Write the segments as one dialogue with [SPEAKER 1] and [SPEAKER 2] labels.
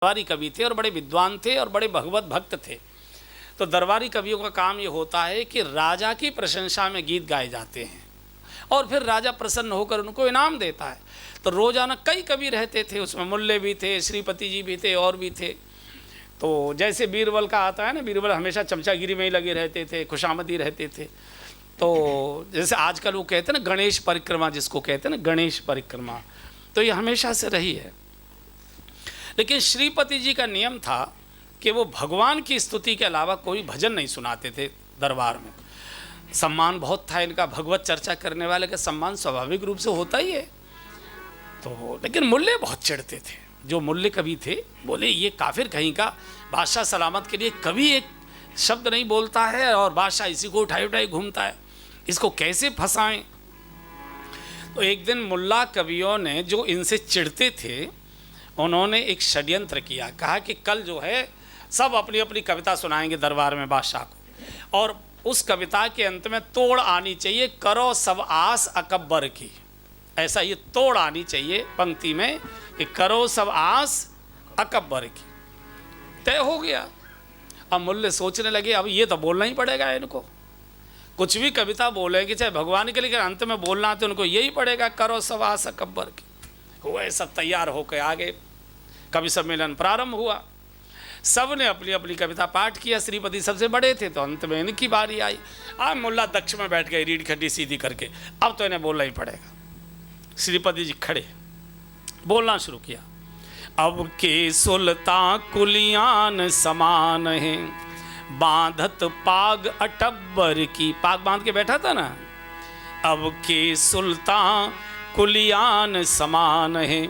[SPEAKER 1] दरबारी कवि थे और बड़े विद्वान थे और बड़े भगवत भक्त थे। तो दरबारी कवियों का काम ये होता है कि राजा की प्रशंसा में गीत गाए जाते हैं और फिर राजा प्रसन्न होकर उनको इनाम देता है। तो रोजाना कई कवि रहते थे, उसमें मुल्ले भी थे, श्रीपति जी भी थे और भी थे। तो जैसे बीरबल का आता है ना, बीरबल हमेशा चमचागिरी में ही लगे रहते थे, खुशामदी रहते थे। तो जैसे आजकल वो कहते हैं ना गणेश परिक्रमा, जिसको कहते हैं ना गणेश परिक्रमा, तो ये हमेशा से रही है। लेकिन श्रीपति जी का नियम था कि वो भगवान की स्तुति के अलावा कोई भजन नहीं सुनाते थे दरबार में। सम्मान बहुत था इनका, भगवत चर्चा करने वाले का सम्मान स्वाभाविक रूप से होता ही है। तो लेकिन मुल्ले बहुत चिढ़ते थे। जो मुल्ले कवि थे बोले ये काफिर कहीं का, बादशाह सलामत के लिए कभी एक शब्द नहीं बोलता है और बादशाह इसी को उठाई उठाई घूमता है, इसको कैसे फंसाएं। तो एक दिन मुल्ला कवियों ने जो इनसे चिढ़ते थे उन्होंने एक षड्यंत्र किया। कहा कि कल जो है सब अपनी अपनी कविता सुनाएंगे दरबार में बादशाह को, और उस कविता के अंत में तोड़ आनी चाहिए, करो सब आस अकबर की। ऐसा ये तोड़ आनी चाहिए पंक्ति में कि करो सब आस अकबर की। तय हो गया। अब मुल्ले सोचने लगे अब ये तो बोलना ही पड़ेगा इनको, कुछ भी कविता बोलेंगे चाहे भगवान के लिए, अंत में बोलना तो उनको यही पड़ेगा, करो सब आस अकबर की। हुए सब तैयार होकर आगे, कवि सम्मेलन प्रारंभ हुआ। सब ने अपनी अपनी कविता पाठ किया। श्रीपति सबसे बड़े थे तो अंत में इनकी बारी आई। अब मुल्ला दक्ष में बैठ गए रीढ़ खड्डी सीधी करके, अब तो इन्हें बोलना ही पड़ेगा। श्रीपति जी खड़े बोलना शुरू किया। अब के सुल्तान कुलियान समान है, बांधत पाग अटब्बर की। पाग बांध के बैठा था ना। अब के सुल्तान कुलियान समान है,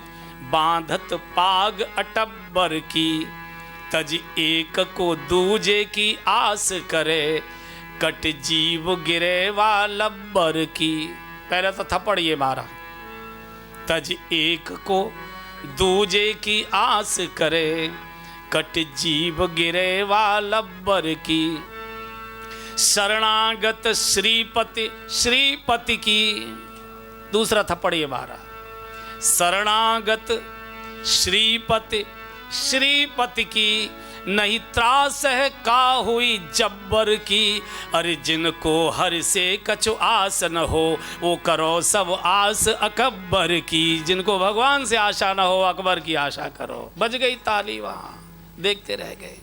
[SPEAKER 1] बांधत पाग अटब्बर की। तज एक को दूजे की आस करे, कट जीव गिरे वा लब्बर की। पहले तो थप्पड़ ये मारा। तज एक को दूजे की आस करे, कट जीव गिरे वा लब्बर की। शरणागत श्रीपति श्रीपति की। दूसरा थप्पड़ ये मारा। शरणागत श्रीपति श्रीपति की, नहीं त्रास है का हुई जब्बर की। अरे जिनको हर से कछु आस न हो, वो करो सब आस अकबर की। जिनको भगवान से आशा न हो अकबर की आशा करो। बज गई ताली, वहाँ देखते रह गए।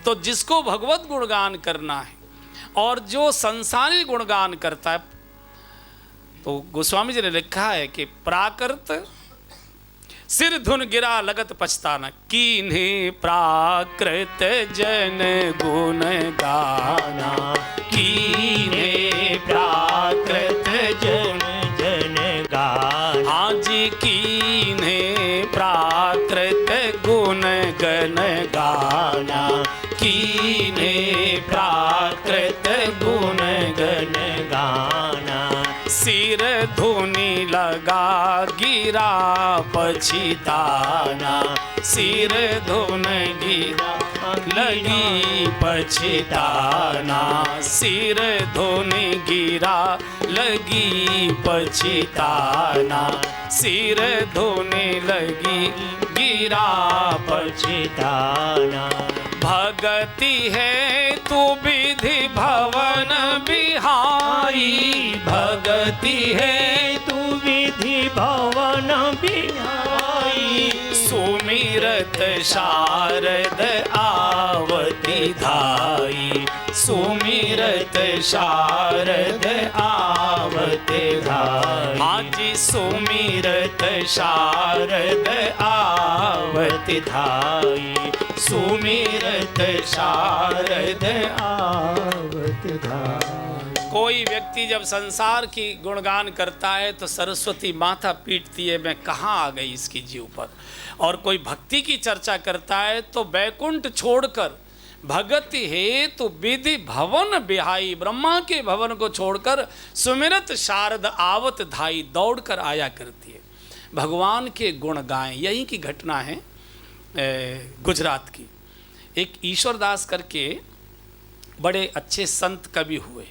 [SPEAKER 1] तो जिसको भगवत गुणगान करना है और जो संसारी गुणगान करता है, तो गोस्वामी जी ने लिखा है कि प्राकृत सिर धुन गिरा लगत पछताना, कीन्हे प्राकृत जन गुण गाना। कीन्हे प्राकृत जन जन गाना। आज कीन्हे प्राकृत गुण गण गाना। कीन्हे प्राकृत गुण गण गाना। सिर धुनी लगा गिरा पछिताना। सिर धुन गिरा लगी पछिताना। सिर धुन गिरा लगी पछिताना। सिर धुन लगी गिरा पछिताना। भगति है तू विधि भवन बिहाई। भगति है तू विधि भवन बिहाई। सुमिरत शारद आवती धाई। सुमिरत शारद आवती धाई। आज सुमिरत शारद आवती धाई। सुमिरत शारद आवती धाई। कोई व्यक्ति जब संसार की गुणगान करता है तो सरस्वती माथा पीटती है, मैं कहाँ आ गई इसकी जीव पर। और कोई भक्ति की चर्चा करता है तो बैकुंठ छोड़कर भगति है तो विधि भवन बिहाई। ब्रह्मा के भवन को छोड़कर सुमिरत शारद आवत धाई, दौड़कर आया करती है। भगवान के गुण गाएं। यही की घटना है गुजरात की। एक ईश्वरदास करके बड़े अच्छे संत कवि हुए,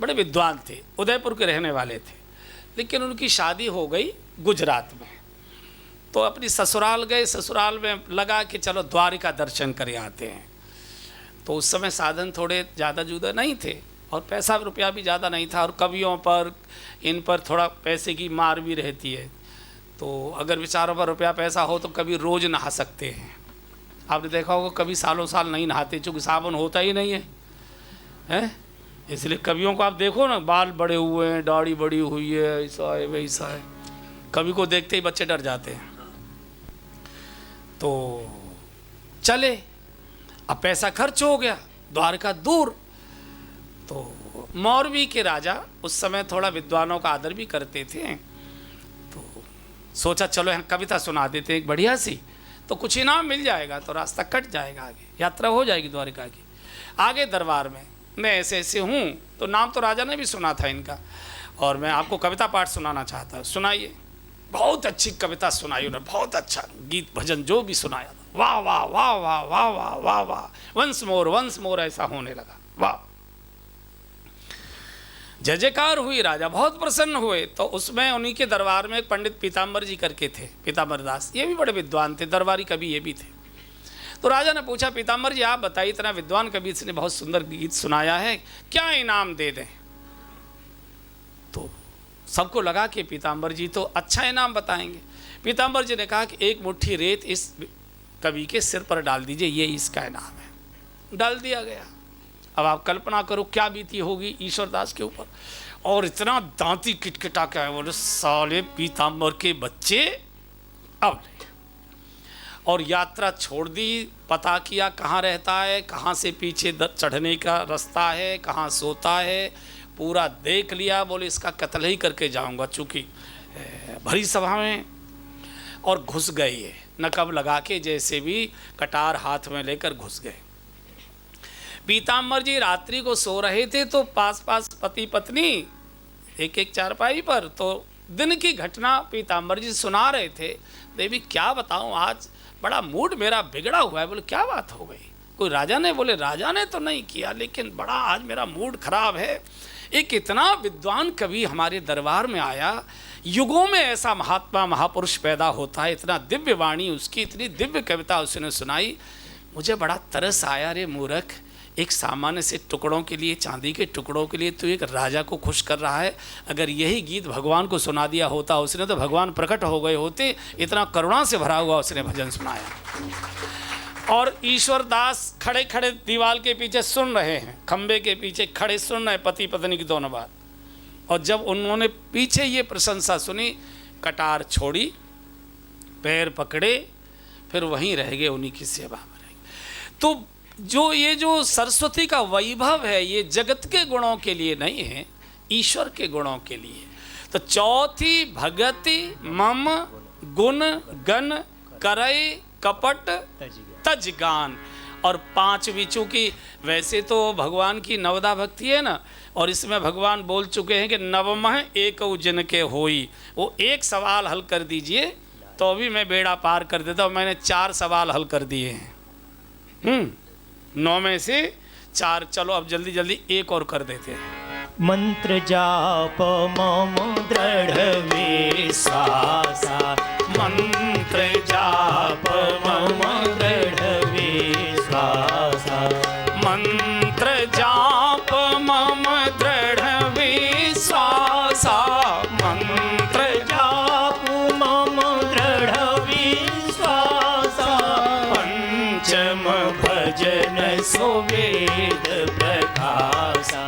[SPEAKER 1] बड़े विद्वान थे, उदयपुर के रहने वाले थे। लेकिन उनकी शादी हो गई गुजरात में। तो अपनी ससुराल गए, ससुराल में लगा कि चलो द्वारिका दर्शन कर आते हैं। तो उस समय साधन थोड़े ज़्यादा जुदा नहीं थे और पैसा रुपया भी ज़्यादा नहीं था, और कवियों पर इन पर थोड़ा पैसे की मार भी रहती है। तो अगर बेचारों पर रुपया पैसा हो तो कभी रोज़ नहा सकते हैं। आपने देखा होगा कभी सालों साल नहीं नहाते, चूँकि सावन होता ही नहीं है, हैं? इसलिए कवियों को आप देखो ना, बाल बड़े हुए हैं, दाढ़ी बड़ी हुई है, ऐसा है वैसा है, कवि को देखते ही बच्चे डर जाते हैं। तो चले, अब पैसा खर्च हो गया, द्वारका दूर। तो मौरवी के राजा उस समय थोड़ा विद्वानों का आदर भी करते थे, तो सोचा चलो यहाँ कविता सुना देते एक बढ़िया सी, तो कुछ इनाम मिल जाएगा, तो रास्ता कट जाएगा, आगे यात्रा हो जाएगी द्वारिका की। आगे दरबार में मैं ऐसे ऐसे हूँ, तो नाम तो राजा ने भी सुना था इनका, और मैं आपको कविता पाठ सुनाना चाहता हूँ, सुनाइए। बहुत अच्छी कविता सुनाई उन्होंने, बहुत अच्छा गीत भजन जो भी सुनाया था, वाह वाह वाह वाह वाह वाह वाह वाह, वंस मोर ऐसा होने लगा, वाह, जय जयकार हुई, राजा बहुत प्रसन्न हुए। तो उसमें उन्हीं के दरबार में एक पंडित पीताम्बर जी करके थे, पीताम्बर दास, ये भी बड़े विद्वान थे, दरबारी कवि ये भी थे। तो राजा ने पूछा, पीताम्बर जी आप बताइए, इतना विद्वान कवि इसने बहुत सुंदर गीत सुनाया है, क्या इनाम दे दें? तो सबको लगा कि पीताम्बर जी तो अच्छा इनाम बताएंगे। पीताम्बर जी ने कहा कि एक मुट्ठी रेत इस कवि के सिर पर डाल दीजिए, ये इसका इनाम है। डाल दिया गया। अब आप कल्पना करो क्या बीती होगी ईश्वरदास के ऊपर, और इतना दांती किटकिटा के बोले, साले पीताम्बर के बच्चे, अब नहीं। और यात्रा छोड़ दी, पता किया कहाँ रहता है, कहाँ से पीछे चढ़ने का रास्ता है, कहाँ सोता है, पूरा देख लिया। बोले इसका कत्ल ही करके जाऊंगा, चूँकि भरी सभा में, और घुस गए ये नकब लगा के, जैसे भी कटार हाथ में लेकर घुस गए। पीताम्बर जी रात्रि को सो रहे थे, तो पास पास पति पत्नी एक एक चारपाई पर, तो दिन की घटना पीताम्बर जी सुना रहे थे। देवी क्या बताऊं, आज बड़ा मूड मेरा बिगड़ा हुआ है। बोले क्या बात हो गई? कोई राजा ने? बोले राजा ने तो नहीं किया, लेकिन बड़ा आज मेरा मूड खराब है। एक इतना विद्वान कवि हमारे दरबार में आया, युगों में ऐसा महात्मा महापुरुष पैदा होता है, इतना दिव्य वाणी उसकी, इतनी दिव्य कविता उसने सुनाई, मुझे बड़ा तरस आया। रे मूर्ख, एक सामान्य से टुकड़ों के लिए, चांदी के टुकड़ों के लिए तो एक राजा को खुश कर रहा है। अगर यही गीत भगवान को सुना दिया होता उसने, तो भगवान प्रकट हो गए होते। इतना करुणा से भरा हुआ उसने भजन सुनाया। और ईश्वरदास खड़े खड़े दीवार के पीछे सुन रहे हैं, खंबे के पीछे खड़े सुन रहे पति पत्नी की दोनों बात। और जब उन्होंने पीछे ये प्रशंसा सुनी, कटार छोड़ी, पैर पकड़े, फिर वहीं रह गए, उन्हीं की सेवा में रह गए। तो जो सरस्वती का वैभव है, ये जगत के गुणों के लिए नहीं है, ईश्वर के गुणों के लिए। तो चौथी भगति मम गुण गण करय कपट तजगान। और पांचवी, चूँकि वैसे तो भगवान की नवदा भक्ति है ना, और इसमें भगवान बोल चुके हैं कि नवमः एक जिनके होई। वो एक सवाल हल कर दीजिए तो अभी मैं बेड़ा पार कर देता हूँ। मैंने 4 सवाल हल कर दिए हैं, 9 में से 4। चलो अब जल्दी जल्दी एक और कर देते हैं।
[SPEAKER 2] मंत्र जाप मम दृढ़ विश्वासा,
[SPEAKER 1] मंत्र जाप
[SPEAKER 2] मम दृढ़ विश्वासा,
[SPEAKER 1] मंत्र जाप मम दृढ़ विश्वासा, मंत्र
[SPEAKER 2] जाप मम दृढ़ विश्वासा,
[SPEAKER 1] पंचम
[SPEAKER 2] भजन सुवेद प्रकाशा,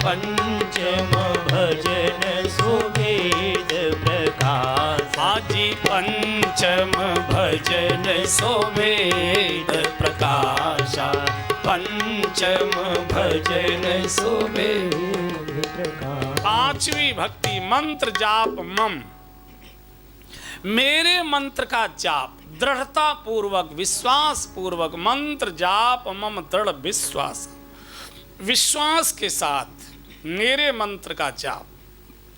[SPEAKER 2] पंचम भजन सुवेद प्रकाशा।
[SPEAKER 1] आजी पंचम भजन सुवेद प्रकाशा, पंचम भजन सुवेद प्रकाशा। 5वीं भक्ति मंत्र जाप मम, मेरे मंत्र का जाप दृढ़ता पूर्वक, विश्वास पूर्वक। मंत्र जाप मम दृढ़ विश्वास, विश्वास के साथ मेरे मंत्र का जाप।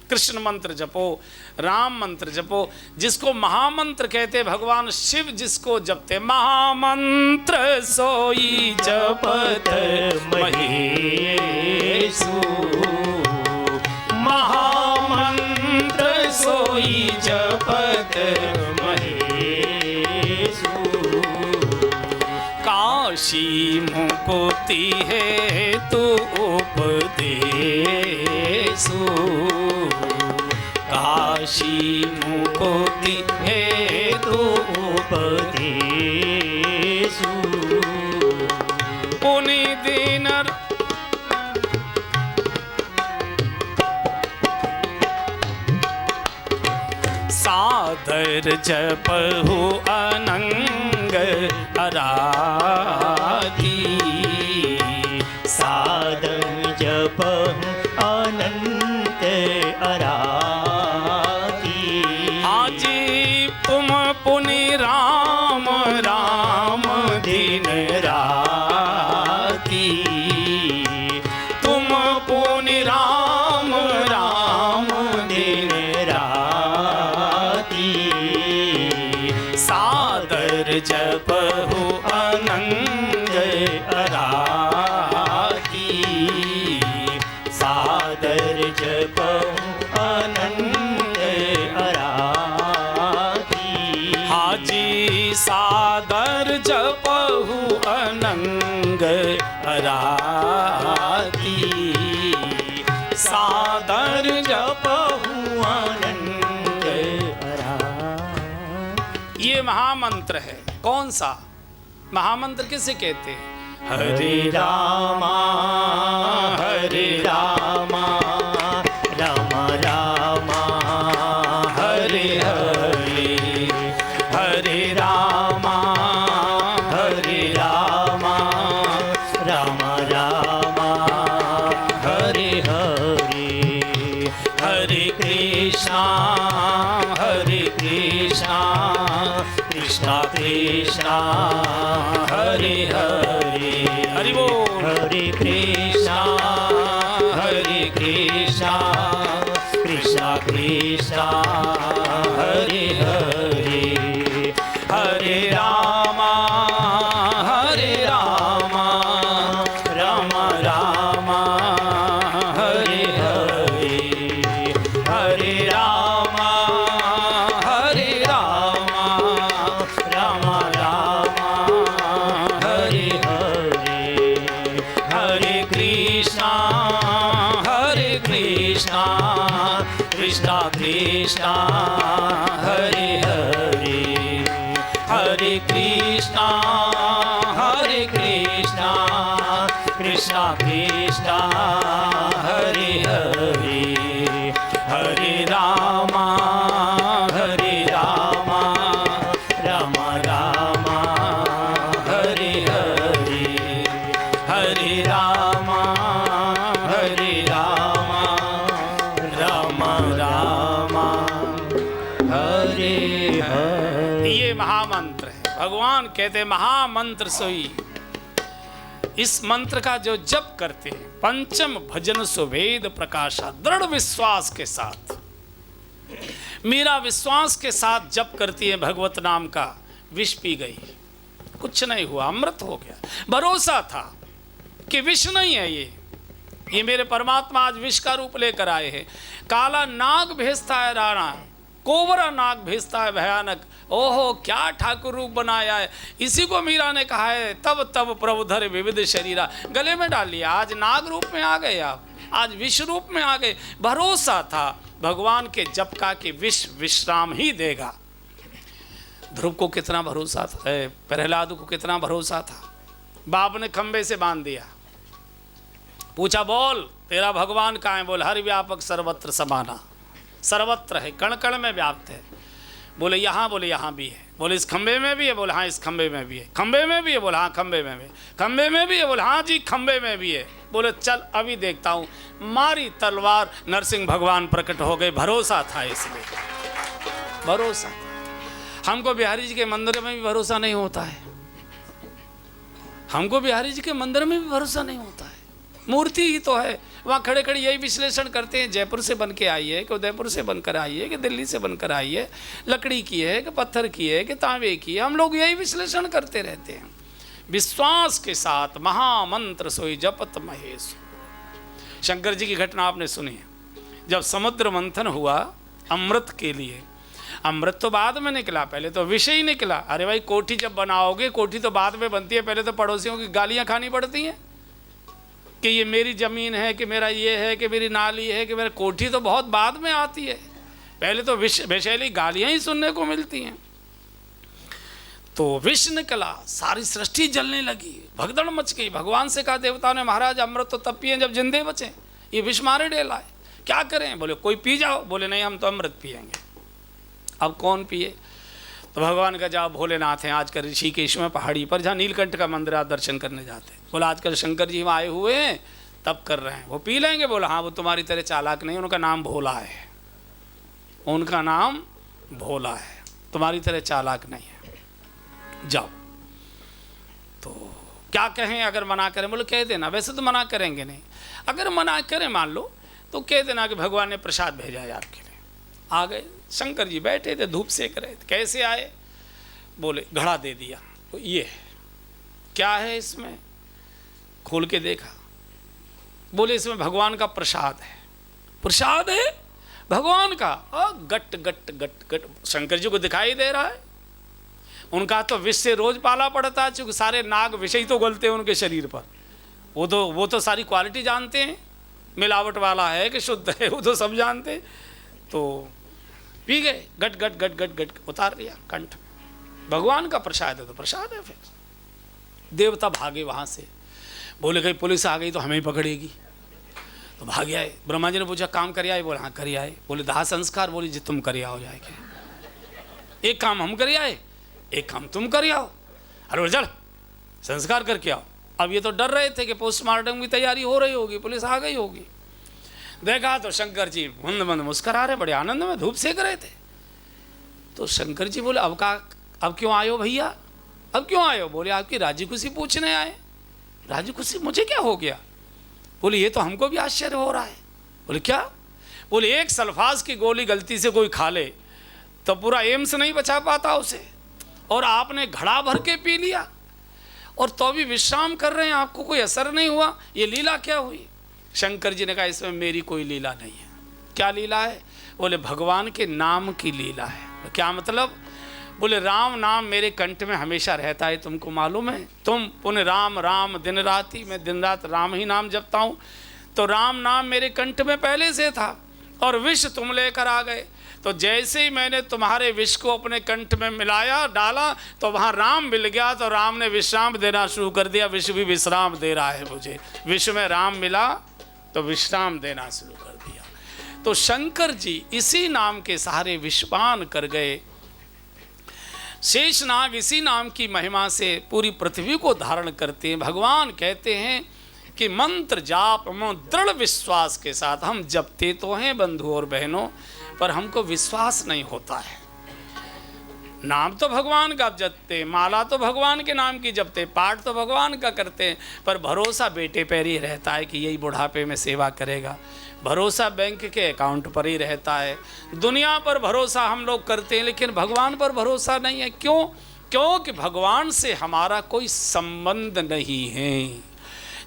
[SPEAKER 1] कृष्ण मंत्र जपो, राम मंत्र जपो, जिसको महामंत्र कहते भगवान शिव, जिसको जपते महामंत्र सोई जपत महेशु, महामंत्र सोई जपत महेशु। काशी मुकुति हेतु उपदेशु, काशी मुकुति हेतु
[SPEAKER 2] उपदेशु,
[SPEAKER 1] पुनि दीन सादर जपहु अनंग अराधी,
[SPEAKER 2] सादर जपहु अनंत अराधी।
[SPEAKER 1] आजी तुम पुनि राम राम दिन राती, तुम पुनि राम राम दिन राती, सादर जपहु अनंग अराती,
[SPEAKER 2] सादर जपहु अनंत अराधी।
[SPEAKER 1] हाजी सादर जपहु अनंग अराती, सादर जपहु
[SPEAKER 2] अनंत अराधी।
[SPEAKER 1] ये महामंत्र है। कौन सा महामंत्र किसे कहते हैं?
[SPEAKER 2] हरे रामा हरे रामा राम रामा हरे हरे,
[SPEAKER 1] हरे रामा
[SPEAKER 2] हरे रामा राम रामा हरे हरे,
[SPEAKER 1] हरे कृष्णा कृष्णा कृष्णा हरे हरे, हरि बोल।
[SPEAKER 2] हरे कृष्णा कृष्णा कृष्णा हरे हरे,
[SPEAKER 1] हरे रामा राम राम हरे हरे, हरे रामा राम राम
[SPEAKER 2] हरे हरे,
[SPEAKER 1] हरे कृष्णा कृष्णा कृष्णा हरे हरे, हरे कृष्णा कृष्णा कृष्णा हरे हरे, हरे रामा
[SPEAKER 2] राम राम
[SPEAKER 1] हरे हरे, हरे रामा राम राम
[SPEAKER 2] हरे हरे।
[SPEAKER 1] ये महामंत्र है। भगवान कहते महामंत्र सोई। इस मंत्र का जो जप करते हैं, पंचम भजन सुवेद प्रकाशा, दृढ़ विश्वास के साथ, मेरा विश्वास के साथ जप करती है भगवत नाम का, विष पी गई, कुछ नहीं हुआ, अमृत हो गया। भरोसा था कि विष नहीं है ये मेरे परमात्मा आज विष का रूप लेकर आए हैं। काला नाग भेजता है राणा, कोबरा नाग भेजता है भयानक। ओहो क्या ठाकुर रूप बनाया है। इसी को मीरा ने कहा है, तब तब प्रभु धर विविध शरीरा, गले में डाल लिया। आज नाग रूप में आ गए आप, आज विष रूप में आ गए। भरोसा था भगवान के जप का कि विष विश्राम ही देगा। ध्रुव को कितना भरोसा था, प्रहलाद को कितना भरोसा था। बाप ने खंबे से बांध दिया, पूछा बोल तेरा भगवान कहाँ है? बोल हर व्यापक सर्वत्र समाना, सर्वत्र है, कण कण में व्याप्त है। बोले यहाँ, बोले यहाँ भी है। बोले इस खंबे में भी है? बोले हाँ इस खंबे में भी है। खंबे में भी है? बोले हाँ खंबे में भी। खंबे में भी है? बोले हाँ जी खंबे में भी है। बोले चल अभी देखता हूँ। मारी तलवार, नरसिंह भगवान प्रकट हो गए। भरोसा था, इसलिए भरोसा था। हमको बिहारी जी के मंदिर में भी भरोसा नहीं होता है, हमको बिहारी जी के मंदिर में भी भरोसा नहीं होता है। मूर्ति ही तो है, वहाँ खड़े खड़े यही विश्लेषण करते हैं, जयपुर से बन के आई है कि उदयपुर से बनकर आई है कि दिल्ली से बनकर आई है, लकड़ी की है कि पत्थर की है कि तांबे की है। हम लोग यही विश्लेषण करते रहते हैं। विश्वास के साथ महामंत्र सोई जपत महेश। शंकर जी की घटना आपने सुनी है, जब समुद्र मंथन हुआ अमृत के लिए अमृत तो बाद में निकला, पहले तो विष ही निकला। अरे भाई कोठी जब बनाओगे, कोठी तो बाद में बनती है, पहले तो पड़ोसियों की गालियां खानी पड़ती हैं कि ये मेरी ज़मीन है, कि मेरा ये है, कि मेरी नाली है, कि मेरा। कोठी तो बहुत बाद में आती है, पहले तो विषैली गालियां ही सुनने को मिलती हैं। तो विष निकला, सारी सृष्टि जलने लगी, भगदड़ मच गई। भगवान से कहा देवताओं ने, महाराज अमृत तो तब पिए जब जिंदे बचे, ये विष मारे डेला है, क्या करें? बोले कोई पी जाओ। बोले नहीं, हम तो अमृत पिएंगे। अब कौन पिए? तो भगवान का जाओ, भोलेनाथ हैं आजकल ऋषिकेश में पहाड़ी पर, जहाँ नीलकंठ का मंदिर आप दर्शन करने जाते हैं। बोला आजकल शंकर जी वहाँ आए हुए हैं, तब कर रहे हैं, वो पी लेंगे। बोला हाँ, वो तुम्हारी तरह चालाक नहीं, उनका नाम भोला है, उनका नाम भोला है, तुम्हारी तरह चालाक नहीं है, जाओ। तो क्या कहें अगर मना करें? बोले कह देना, वैसे तो मना करेंगे नहीं, अगर मना करें मान लो तो कह देना कि भगवान ने प्रसाद भेजा है आपके लिए। आ गए, शंकर जी बैठे थे, धूप सेक रहे थे। कैसे आए? बोले घड़ा दे दिया। तो ये है, क्या है इसमें? खोल के देखा, बोले इसमें भगवान का प्रसाद है। प्रसाद है भगवान का? गट गट गट गट शंकर जी को दिखाई दे रहा है। उनका तो विष से रोज पाला पड़ता है, चूंकि सारे नाग विष ही तो गलते हैं उनके शरीर पर। वो तो सारी क्वालिटी जानते हैं, मिलावट वाला है कि शुद्ध है, वो तो सब जानते। तो पी गए, गट गट गट गट गट उतार लिया कंठ। भगवान का प्रसाद है तो प्रसाद है। फिर देवता भागे वहाँ से, बोले कहीं पुलिस आ गई तो हमें ही पकड़ेगी, तो भागे आए। ब्रह्मा जी ने पूछा काम कर आए? बोले हाँ कर आए। बोले दाह संस्कार? बोली जी तुम कर आओ जाएगा, एक काम हम कर आए, एक काम तुम कर आओ। अरे चल संस्कार करके आओ। अब ये तो डर रहे थे कि पोस्टमार्टम की तैयारी हो रही होगी, पुलिस आ गई होगी। देखा तो शंकर जी मंद मंद मुस्कुरा रहे, बड़े आनंद में धूप सेक रहे थे। तो शंकर जी बोले अब क्यों आए हो भैया, अब क्यों आए हो? बोले आपकी राजी खुशी पूछने आए। राजी खुशी मुझे क्या हो गया? बोले ये तो हमको भी आश्चर्य हो रहा है। बोले क्या? बोले एक सल्फास की गोली गलती से कोई खा ले तो पूरा एम्स नहीं बचा पाता उसे, और आपने घड़ा भर के पी लिया और तो भी विश्राम कर रहे हैं, आपको कोई असर नहीं हुआ, ये लीला क्या हुई? शंकर जी ने कहा इसमें मेरी कोई लीला नहीं है। क्या लीला है? बोले भगवान के नाम की लीला है। क्या मतलब? बोले राम नाम मेरे कंठ में हमेशा रहता है, तुमको मालूम है? तुम पुण्य राम राम दिन राति, मैं दिन रात राम ही नाम जपता हूँ। तो राम नाम मेरे कंठ में पहले से था और विष तुम लेकर आ गए। तो जैसे ही मैंने तुम्हारे विष को अपने कंठ में मिलाया डाला तो वहाँ राम मिल गया, तो राम ने विश्राम देना शुरू कर दिया। विष भी विश्राम दे रहा है मुझे, विष में राम मिला तो विश्राम देना शुरू कर दिया। तो शंकर जी इसी नाम के सहारे विषपान कर गए। शेषनाग इसी नाम की महिमा से पूरी पृथ्वी को धारण करते हैं। भगवान कहते हैं कि मंत्र जाप दृढ़ विश्वास के साथ हम जपते तो हैं बंधु और बहनों, पर हमको विश्वास नहीं होता है। नाम तो भगवान का जपते, माला तो भगवान के नाम की जपते, पाठ तो भगवान का करते, पर भरोसा बेटे पर ही रहता है कि यही बुढ़ापे में सेवा करेगा। भरोसा बैंक के अकाउंट पर ही रहता है। दुनिया पर भरोसा हम लोग करते हैं, लेकिन भगवान पर भरोसा नहीं है। क्यों? क्योंकि भगवान से हमारा कोई संबंध नहीं है।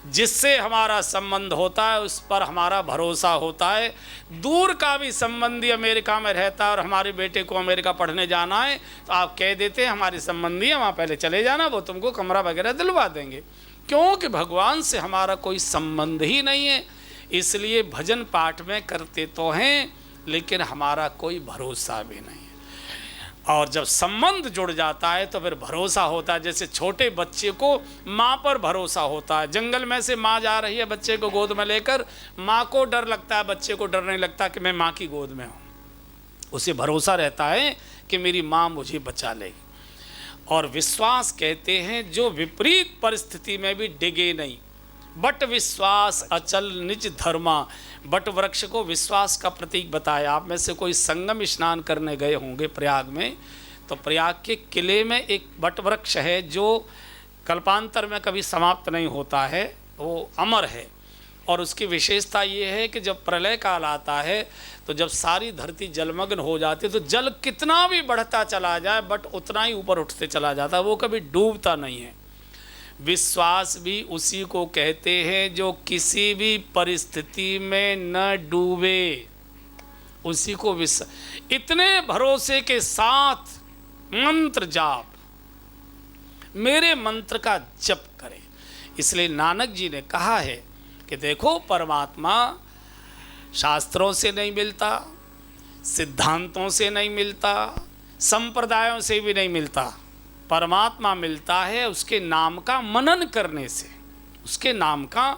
[SPEAKER 1] जिससे हमारा संबंध होता है उस पर हमारा भरोसा होता है। दूर का भी संबंधी अमेरिका में रहता है और हमारे बेटे को अमेरिका पढ़ने जाना है, तो आप कह देते हैं हमारे संबंधी है वहाँ पहले चले जाना, वो तुमको कमरा वगैरह दिलवा देंगे। क्योंकि भगवान से हमारा कोई संबंध ही नहीं है। इसलिए भजन पाठ में करते तो हैं, लेकिन हमारा कोई भरोसा भी नहीं है। और जब संबंध जुड़ जाता है तो फिर भरोसा होता है। जैसे छोटे बच्चे को माँ पर भरोसा होता है। जंगल में से माँ जा रही है बच्चे को गोद में लेकर, माँ को डर लगता है, बच्चे को डर नहीं लगता कि मैं माँ की गोद में हूँ। उसे भरोसा रहता है कि मेरी माँ मुझे बचा लेगी। और विश्वास कहते हैं जो विपरीत परिस्थिति में भी डिगे नहीं। बट विश्वास अचल निज धर्मा। बट वृक्ष को विश्वास का प्रतीक बताया। आप में से कोई संगम स्नान करने गए होंगे प्रयाग में, तो प्रयाग के किले में एक बट वृक्ष है जो कल्पांतर में कभी समाप्त नहीं होता है, वो अमर है। और उसकी विशेषता ये है कि जब प्रलय काल आता है तो जब सारी धरती जलमग्न हो जाती है तो जल कितना भी बढ़ता चला जाए बट उतना ही ऊपर उठते चला जाता है, वो कभी डूबता नहीं है। विश्वास भी उसी को कहते हैं जो किसी भी परिस्थिति में न डूबे, उसी को इतने भरोसे के साथ मंत्र जाप, मेरे मंत्र का जप करें। इसलिए नानक जी ने कहा है कि देखो, परमात्मा शास्त्रों से नहीं मिलता, सिद्धांतों से नहीं मिलता, संप्रदायों से भी नहीं मिलता। परमात्मा मिलता है उसके नाम का मनन करने से, उसके नाम का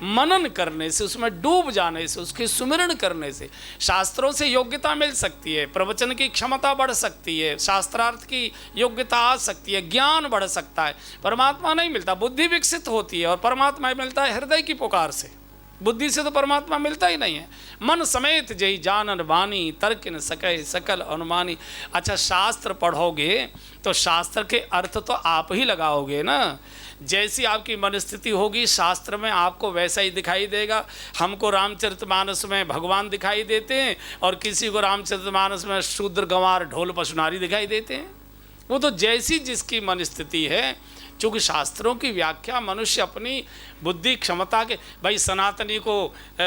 [SPEAKER 1] मनन करने से, उसमें डूब जाने से, उसके सुमिरन करने से। शास्त्रों से योग्यता मिल सकती है, प्रवचन की क्षमता बढ़ सकती है, शास्त्रार्थ की योग्यता आ सकती है, ज्ञान बढ़ सकता है। परमात्मा नहीं मिलता, बुद्धि विकसित होती है, और परमात्मा मिलता है हृदय की पुकार से। बुद्धि से तो परमात्मा मिलता ही नहीं है। मन समेत जय जानन वाणी, तर्क न सके सकल अनुमानी। अच्छा, शास्त्र पढ़ोगे तो शास्त्र के अर्थ तो आप ही लगाओगे ना। जैसी आपकी मनस्थिति होगी, शास्त्र में आपको वैसा ही दिखाई देगा। हमको रामचरितमानस में भगवान दिखाई देते हैं, और किसी को रामचरितमानस में शूद्र गंवार ढोल पशुनारी दिखाई देते हैं। वो तो जैसी जिसकी मनस्थिति है। चूँकि शास्त्रों की व्याख्या मनुष्य अपनी बुद्धि क्षमता के, भाई सनातनी को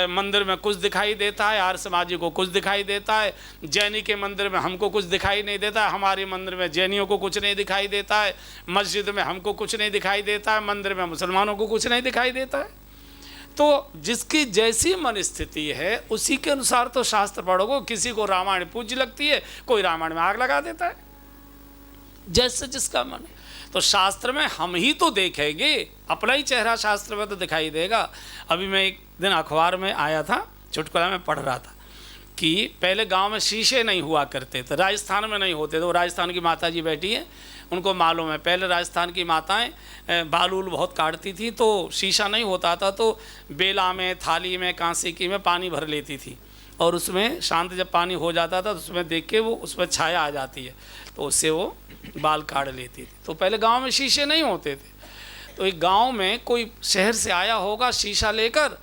[SPEAKER 1] मंदिर में कुछ दिखाई देता है, आर्य समाजी को कुछ दिखाई देता है, जैनी के मंदिर में हमको कुछ दिखाई नहीं देता है, हमारे मंदिर में जैनियों को कुछ नहीं दिखाई देता है, मस्जिद में हमको कुछ नहीं दिखाई देता है, मंदिर में मुसलमानों को कुछ नहीं दिखाई देता है। तो जिसकी जैसी मनस्थिति है उसी के अनुसार तो शास्त्र पढ़ोगे। किसी को रामायण पूज्य लगती है, कोई रामायण में आग लगा देता है, जैसे जिसका मन है। तो शास्त्र में हम ही तो देखेंगे, अपना ही चेहरा शास्त्र में तो दिखाई देगा। अभी मैं एक दिन अखबार में आया था, चुटकुला में पढ़ रहा था कि पहले गांव में शीशे नहीं हुआ करते थे, राजस्थान में नहीं होते थे। वो राजस्थान की माता जी बैठी है, उनको मालूम है। पहले राजस्थान की माताएं बाल उल बहुत काटती थी, तो शीशा नहीं होता था, तो बेला में, थाली में, कांसे की में पानी भर लेती थी, और उसमें शांत जब पानी हो जाता था तो उसमें देख के वो उसमें छाया आ जाती है, तो उससे वो बाल काट लेती थी। तो पहले गांव में शीशे नहीं होते थे। तो एक गांव में कोई शहर से आया होगा शीशा लेकर,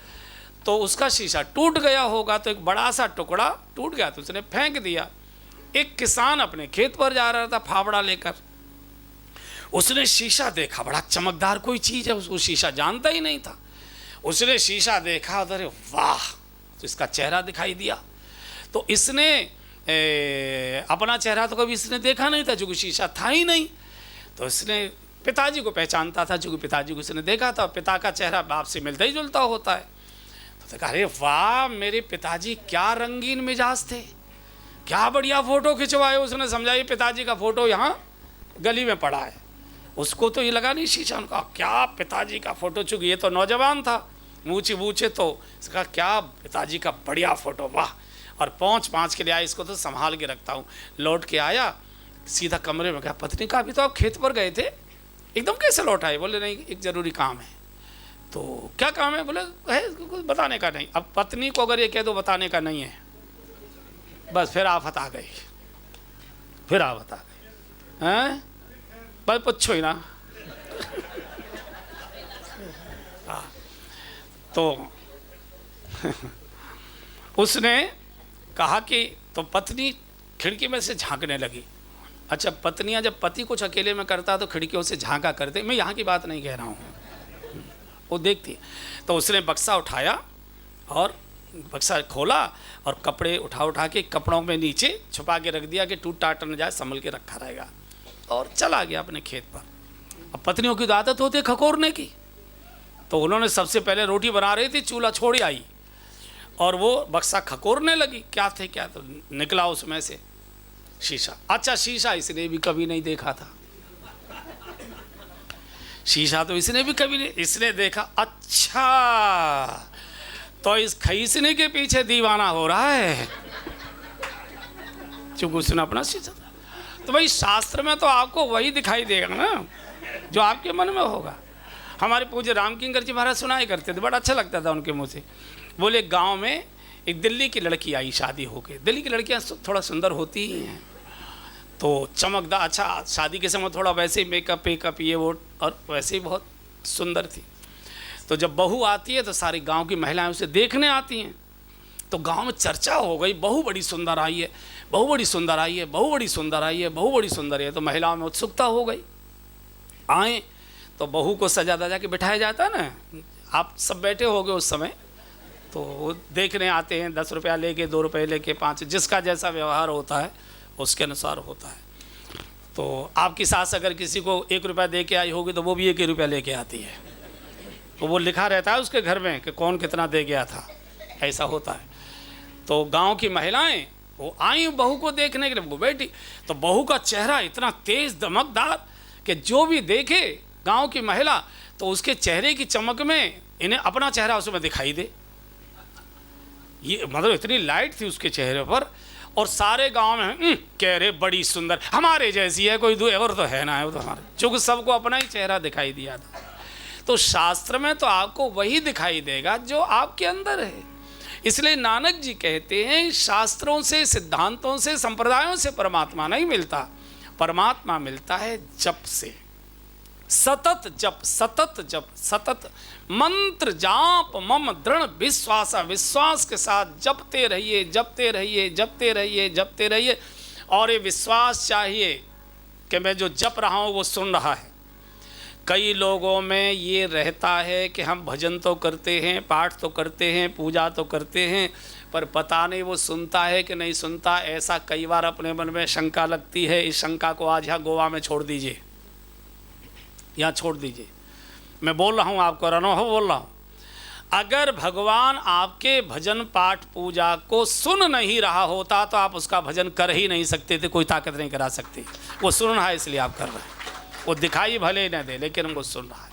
[SPEAKER 1] तो उसका शीशा टूट गया होगा, तो एक बड़ा सा टुकड़ा टूट गया, तो उसने फेंक दिया। एक किसान अपने खेत पर जा रहा था फावड़ा लेकर, उसने शीशा देखा, बड़ा चमकदार कोई चीज़ है, उसको शीशा जानता ही नहीं था। उसने शीशा देखा, अरे वाह, तो इसका चेहरा दिखाई दिया। तो इसने अपना चेहरा तो कभी इसने देखा नहीं था, चूँकि शीशा था ही नहीं। तो इसने पिताजी को पहचानता था, चूँकि पिताजी को इसने देखा था, पिता का चेहरा बाप से मिलता ही जुलता होता है। तो कहा, अरे वाह, मेरे पिताजी क्या रंगीन मिजाज थे, क्या बढ़िया फ़ोटो खिंचवाए। उसने समझा ये पिताजी का फ़ोटो यहाँ गली में पड़ा है। उसको तो ये लगा नहीं शीशा, उनका क्या पिताजी का फ़ोटो, चूँकि ये तो नौजवान था, मूछे बूछे, तो इसका क्या पिताजी का बढ़िया फ़ोटो, वाह। और पहुँच के लिए आया, इसको तो संभाल के रखता हूँ। लौट के आया सीधा कमरे में, कहा, पत्नी का अभी तो आप खेत पर गए थे, एकदम कैसे लौट आए? बोले नहीं, एक ज़रूरी काम है। तो क्या काम है? बोले है कुछ बताने का नहीं। अब पत्नी को अगर ये कह दो बताने का नहीं है, बस फिर आफत आ गई, फिर आफत आ गई हैं, बस पूछो ही ना। तो उसने कहा कि, तो पत्नी खिड़की में से झांकने लगी। अच्छा, पत्नियां जब पति कुछ अकेले में करता तो खिड़कियों से झांका करते, मैं यहाँ की बात नहीं कह रहा हूँ, वो देखती। तो उसने बक्सा उठाया और बक्सा खोला और कपड़े उठा के कपड़ों में नीचे छुपा के रख दिया कि टूट टाट न जाए, संभल के रखा रहेगा, और चला गया अपने खेत पर। अब पत्नियों की तो आदत होती है खकोरने की, तो उन्होंने सबसे पहले रोटी बना रही थी, चूल्हा छोड़ आई और वो बक्सा खकोरने लगी। क्या थे क्या, तो निकला उसमें से शीशा। अच्छा, शीशा इसने भी कभी नहीं देखा था, शीशा तो इसने भी कभी नहीं, इसने देखा, अच्छा तो इस खईसने के पीछे दीवाना हो रहा है, चूंकि उसने अपना शीशा था। तो भाई शास्त्र में तो आपको वही दिखाई देगा ना जो आपके मन में होगा। हमारे पूज्य रामकिंकर जी महाराज सुनाया करते थे, बड़ा अच्छा लगता था उनके मुँह से। बोले गांव में एक दिल्ली की लड़की आई शादी होके। दिल्ली की लड़कियां थोड़ा सुंदर होती ही हैं, तो चमकदार, अच्छा शादी के समय थोड़ा वैसे ही मेकअप ये वो, और वैसे ही बहुत सुंदर थी। तो जब बहू आती है तो सारी गांव की महिलाएं उसे देखने आती हैं। तो गांव में चर्चा हो गई, बहू बड़ी सुंदर आई है, बहू बड़ी सुंदर आई है, बहू बड़ी सुंदर आई है, बहू बड़ी सुंदर है। तो महिलाओं में उत्सुकता हो गई। आए तो बहू को सजा दजा के बिठाया जाता है ना, आप सब बैठे होगे उस समय, तो वो देखने आते हैं, 10 रुपया लेके, 2 रुपये लेके, 5, जिसका जैसा व्यवहार होता है उसके अनुसार होता है। तो आपकी सास अगर किसी को 1 रुपया दे के आई होगी तो वो भी 1 रुपया लेके आती है, तो वो लिखा रहता है उसके घर में कि कौन कितना दे गया था, ऐसा होता है। तो गांव की महिलाएं वो आई बहू को देखने के लिए, वो बैठी, तो बहू का चेहरा इतना तेज दमकदार कि जो भी देखे गांव की महिला तो उसके चेहरे की चमक में इन्हें अपना चेहरा उसमें दिखाई दे। ये मतलब इतनी लाइट थी उसके चेहरे पर, और सारे गांव में कह रहे बड़ी सुंदर, हमारे जैसी है, कोई और तो है ना है, वो तो हमारे, चूँकि सबको अपना ही चेहरा दिखाई दिया था। तो शास्त्र में तो आपको वही दिखाई देगा जो आपके अंदर है। इसलिए नानक जी कहते हैं शास्त्रों से, सिद्धांतों से, संप्रदायों से परमात्मा नहीं मिलता, परमात्मा मिलता है जप से। सतत जप, सतत जप, सतत मंत्र जाप मम दृढ़ विश्वास, विश्वास के साथ जपते रहिए, जपते रहिए, जपते रहिए, जपते रहिए। और ये विश्वास चाहिए कि मैं जो जप रहा हूँ वो सुन रहा है। कई लोगों में ये रहता है कि हम भजन तो करते हैं, पाठ तो करते हैं, पूजा तो करते हैं, पर पता नहीं वो सुनता है कि नहीं सुनता। ऐसा कई बार अपने मन में शंका लगती है। इस शंका को आज यहाँ गोवा में छोड़ दीजिए, यहाँ छोड़ दीजिए। मैं बोल रहा हूँ आपको, अनुभव बोल रहा हूँ। अगर भगवान आपके भजन पाठ पूजा को सुन नहीं रहा होता तो आप उसका भजन कर ही नहीं सकते थे, कोई ताकत नहीं करा सकती। वो सुन रहा है इसलिए आप कर रहे हैं। वो दिखाई भले न दे लेकिन हमको सुन रहा है।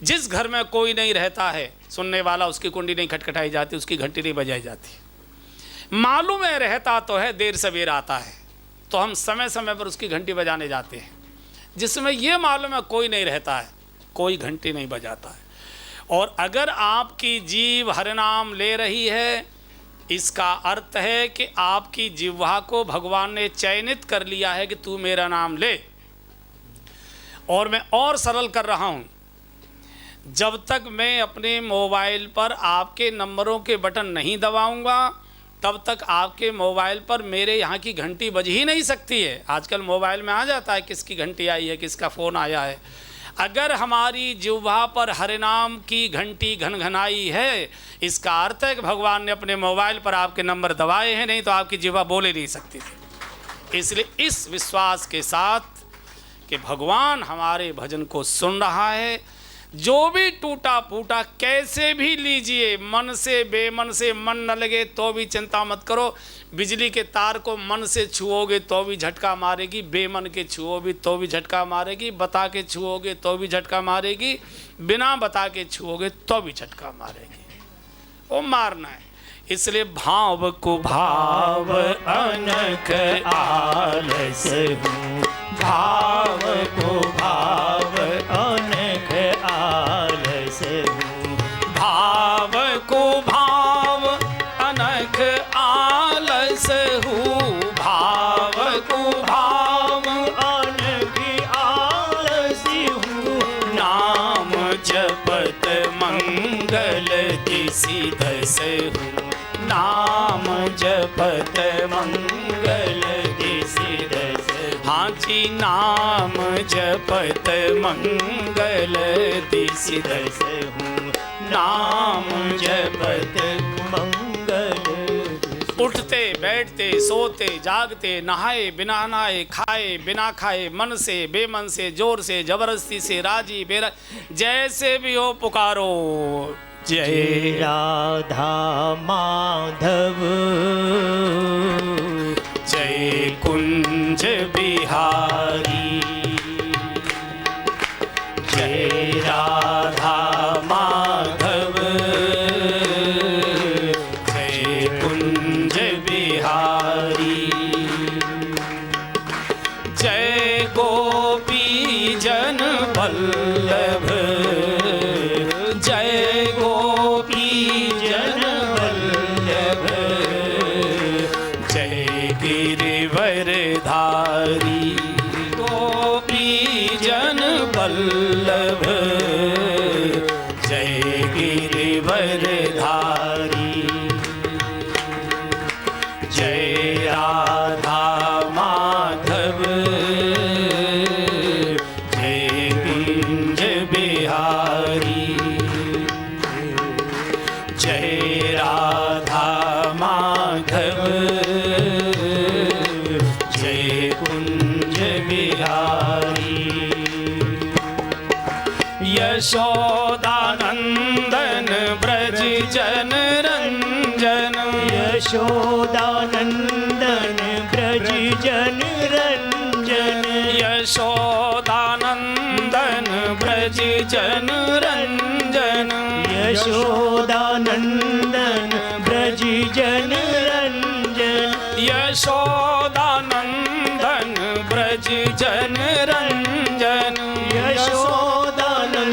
[SPEAKER 1] जिस घर में कोई नहीं रहता है सुनने वाला, उसकी कुंडी नहीं खटखटाई जाती, उसकी घंटी नहीं बजाई जाती। मालूम है रहता तो है, देर सवेर आता है, तो हम समय समय पर उसकी घंटी बजाने जाते हैं। जिसमें ये मालूम है कोई नहीं रहता है, कोई घंटी नहीं बजाता है। और अगर आपकी जीव हरिनाम ले रही है, इसका अर्थ है कि आपकी जिह्वा को भगवान ने चयनित कर लिया है कि तू मेरा नाम ले। और मैं और सरल कर रहा हूँ, जब तक मैं अपने मोबाइल पर आपके नंबरों के बटन नहीं दबाऊंगा तब तक आपके मोबाइल पर मेरे यहाँ की घंटी बज ही नहीं सकती है। आजकल मोबाइल में आ जाता है किसकी घंटी आई है, किसका फ़ोन आया है। अगर हमारी जिह्वा पर हरिनाम की घंटी घनघनाई है, इसका अर्थ है कि भगवान ने अपने मोबाइल पर आपके नंबर दबाए हैं, नहीं तो आपकी जिह्वा बोले नहीं सकती थी। इसलिए इस विश्वास के साथ कि भगवान हमारे भजन को सुन रहा है, जो भी टूटा फूटा कैसे भी लीजिए, मन से बेमन से, मन न लगे तो भी चिंता मत करो। बिजली के तार को मन से छुओगे तो भी झटका मारेगी, बेमन के छुओगे तो भी झटका मारेगी, बता के छुओगे तो भी झटका मारेगी, बिना बता के छुओगे तो भी झटका मारेगी। वो मारना है। इसलिए भाव को भाव
[SPEAKER 2] अनक आलस हूँ, भाव को भाव अनक आलस हूँ,
[SPEAKER 1] भाव को भाव अनक आलस हूँ, भाव को भाव
[SPEAKER 2] अनक आलस हूँ,
[SPEAKER 1] नाम जपत मंगल दिसि दस हूँ, नाम जपत मंगल दिसि दस। हाँ जी, नाम जपत मंगल दिसि दस हूँ, नाम जपत
[SPEAKER 2] मंगल।
[SPEAKER 1] उठते बैठते सोते जागते, नहाए बिना नहाए, खाए बिना खाए, मन से बेमन से, जोर से जबरदस्ती से, राजी बेरा, जैसे भी हो पुकारो।
[SPEAKER 2] जय राधा माधव,
[SPEAKER 1] जय कुंज बिहारी,
[SPEAKER 2] जय राधा माधव,
[SPEAKER 1] जय कुंज बिहारी, जय गोपी जन वल्लभ, जय गोपी जन वल्लभ, जय गिरिवर धारी, गोपी जन वल्लभ, जय गिरिवर धारी, जय राधा माधव, जय कुंज बिहारी, जय राधा यशोदानंदन ब्रज जन रंजन
[SPEAKER 2] यशोदानंदन ब्रज जन रंजन
[SPEAKER 1] यशोदानंदन ब्रज जन रंजन
[SPEAKER 2] यशोदानंदन ब्रज जन रंजन
[SPEAKER 1] यशोदानंदन ब्रज जन रंजन
[SPEAKER 2] यशोदानंदन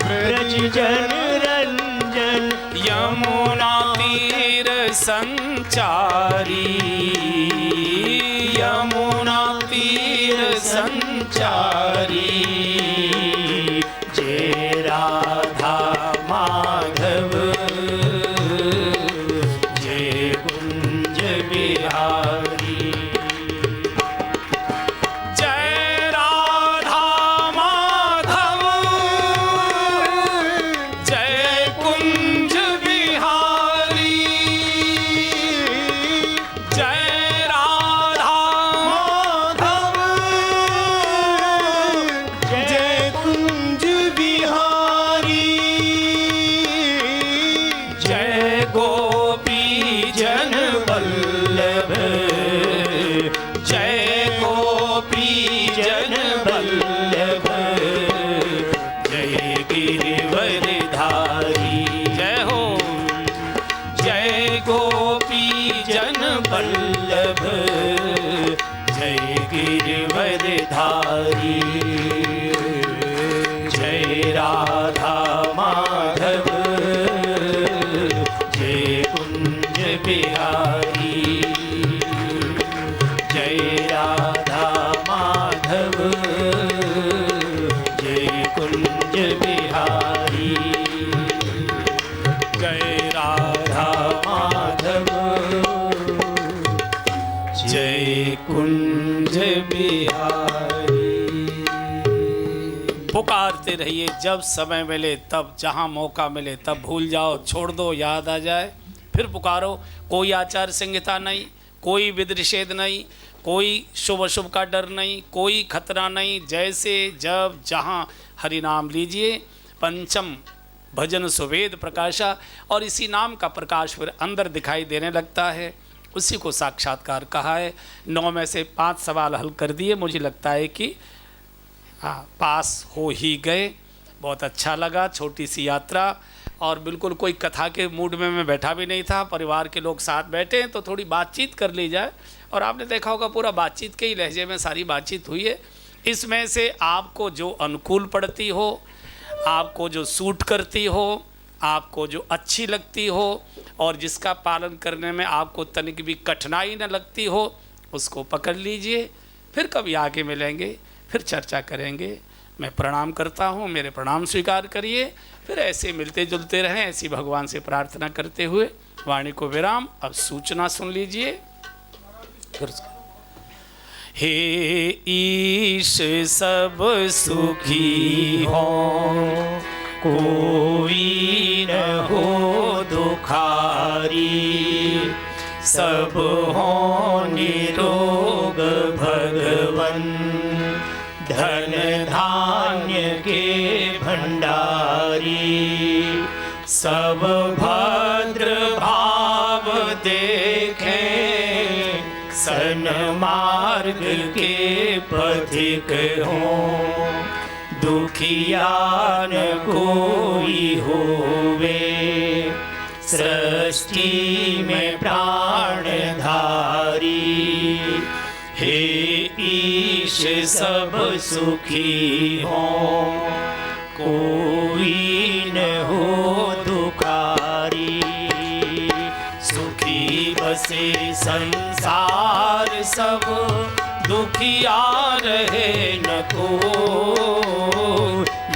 [SPEAKER 2] ब्रज जन रंजन
[SPEAKER 1] यमुना तीर संचारी यमुना तीर संचारी
[SPEAKER 2] जय राधा माधव जय कुंज बिहारी
[SPEAKER 1] जय राधा माधव जय कुंज बिहारी जय राधा
[SPEAKER 2] माधव जय कुंज बिहारी
[SPEAKER 1] जय गोपी जन वल्लभ जय गोपी जन वल्लभ जय गिरिवरधारी जय हो जय गोपी जन वल्लभ जय गिरिवरधारी जय राधा माधव जय कुंज बिहारी जय राधा माधव जय कुंज बिहारी जय राधा माधव जय कुंज बिहारी। पुकारते रहिए, जब समय मिले तब, जहाँ मौका मिले तब, भूल जाओ छोड़ दो, याद आ जाए फिर पुकारो। कोई आचार संहिता नहीं, कोई विधि निषेध नहीं, कोई शुभ अशुभ का डर नहीं, कोई खतरा नहीं। जैसे जब जहाँ हरि नाम लीजिए। पंचम भजन सुवेद प्रकाशा, और इसी नाम का प्रकाश फिर अंदर दिखाई देने लगता है, उसी को साक्षात्कार कहा है। 9 में से 5 सवाल हल कर दिए, मुझे लगता है कि हाँ पास हो ही गए। बहुत अच्छा लगा, छोटी सी यात्रा, और बिल्कुल कोई कथा के मूड में मैं बैठा भी नहीं था। परिवार के लोग साथ बैठे हैं तो थोड़ी बातचीत कर ली जाए, और आपने देखा होगा पूरा बातचीत के ही लहजे में सारी बातचीत हुई है। इसमें से आपको जो अनुकूल पड़ती हो, आपको जो सूट करती हो, आपको जो अच्छी लगती हो, और जिसका पालन करने में आपको तनिक भी कठिनाई न लगती हो, उसको पकड़ लीजिए। फिर कभी आगे मिलेंगे, फिर चर्चा करेंगे। मैं प्रणाम करता हूँ, मेरे प्रणाम स्वीकार करिए। फिर ऐसे मिलते जुलते रहें, ऐसी भगवान से प्रार्थना करते हुए वाणी को विराम। अब सूचना सुन लीजिए। हे ईश सब सुखी हो,
[SPEAKER 2] कोई न हो दुखारी, सब हो निरोग भगवन, धन धान्य के भंडारी, सब भद्र भाव देखें, सन्मार्ग के पथिक हों, दुखिया न कोई होवे, सृष्टि में प्राणधारी। हे ईश सब सुखी हों, कोई न हो दुखारी, सुखी बसे संसार सब, दुखिया रहे न को,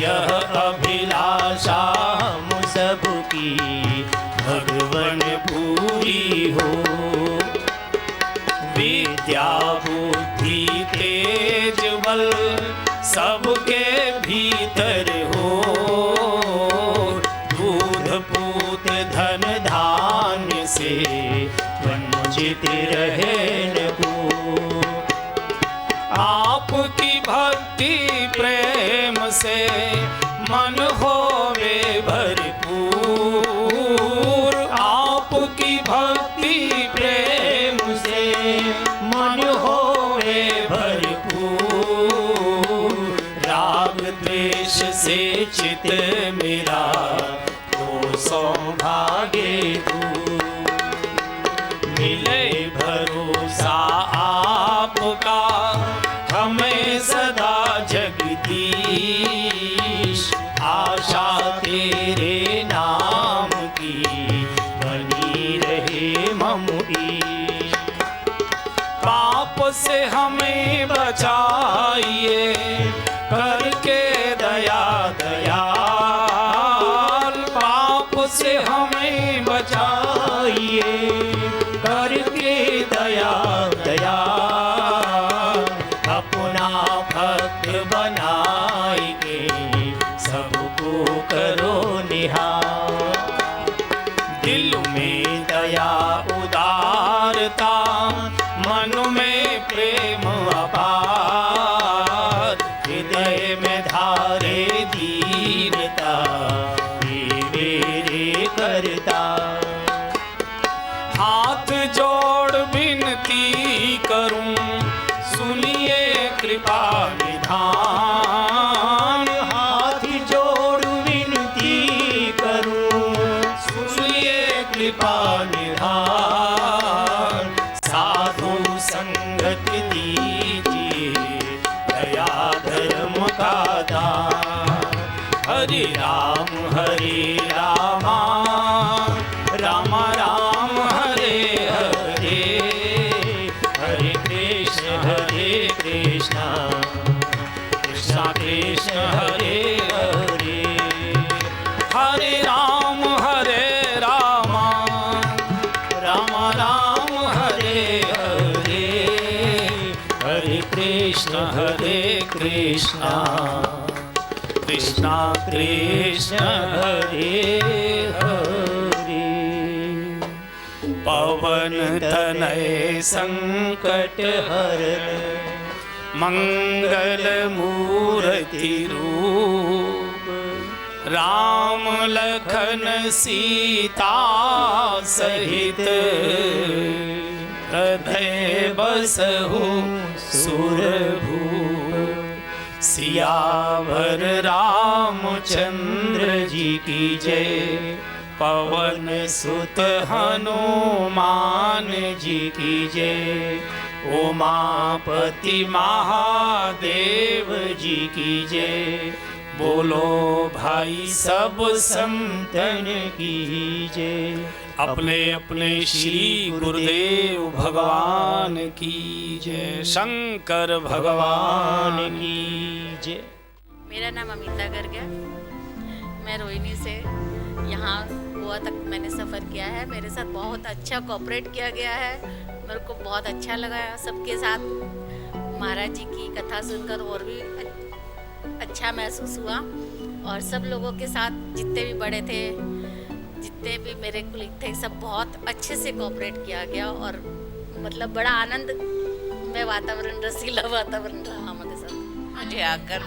[SPEAKER 2] यह अभिलाषा हम सबकी भगवन पूरी हो। विद्या बुद्धि तेज बल सबके भीतर हो, दूध पूत धन धान्य से वंचित रहे न को। आपकी भक्ति प्रेम से होवे भरपूर, आपकी भक्ति प्रेम से मन होवे भरपूर। राग द्वेष से चित मेरा तो सौभाग्य दूर। मिले भरोसा आपका हमें सदा जगदीश, आशा तेरे नाम की बनी रहे मम ईश। पाप से हमें बचाइए करके दया दयाल, पाप से हमें बचाइए करके दया दयाल। अपना भक्त बनाएंगे सबको करो निहाल। दिल में दया उदारता, मन में प्रेम अपार, हृदय में धारे दीनता ये मेरे करता। हाथ जोड़ विनती करूं सुनिए कृपा निधान। हाथ जोड़ विनती करूं सुनिए कृपा निधान। साधु संगत दीजिए दया धर्म का दान। हरे राम रामा, राम राम हरे हरे, हरे कृष्ण कृष्ण कृष्ण हरे हरे। हरे राम राम राम हरे हरे, हरे कृष्ण कृष्ण कृष्ण हरे हरे। पवन तनय संकट हरण, मंगल मूर्ति रूप, राम लखन सीता सहित हृदय बसहु सुरभूप। सियावर रामचंद्र जी की जय, पवन सुत हनुमान जी की जय। उमापति महादेव जी की जय। बोलो भाई सब संतन की जय। अपने अपने श्री गुरुदेव भगवान की जय। शंकर भगवान की जय।
[SPEAKER 3] मेरा नाम अमिता गर्ग है। मैं रोहिणी से यहाँ गोवा तक मैंने सफ़र किया है। मेरे साथ बहुत अच्छा कोऑपरेट किया गया है। मेरे को बहुत अच्छा लगा सबके साथ। महाराज जी की कथा सुनकर और भी अच्छा महसूस हुआ। और सब लोगों के साथ जितने भी बड़े थे, जितने भी मेरे कुलीग थे, सब बहुत अच्छे से कोऑपरेट किया गया। और मतलब बड़ा आनंद में वातावरण, रसीला वातावरण रहा हमारे साथ। मुझे आकर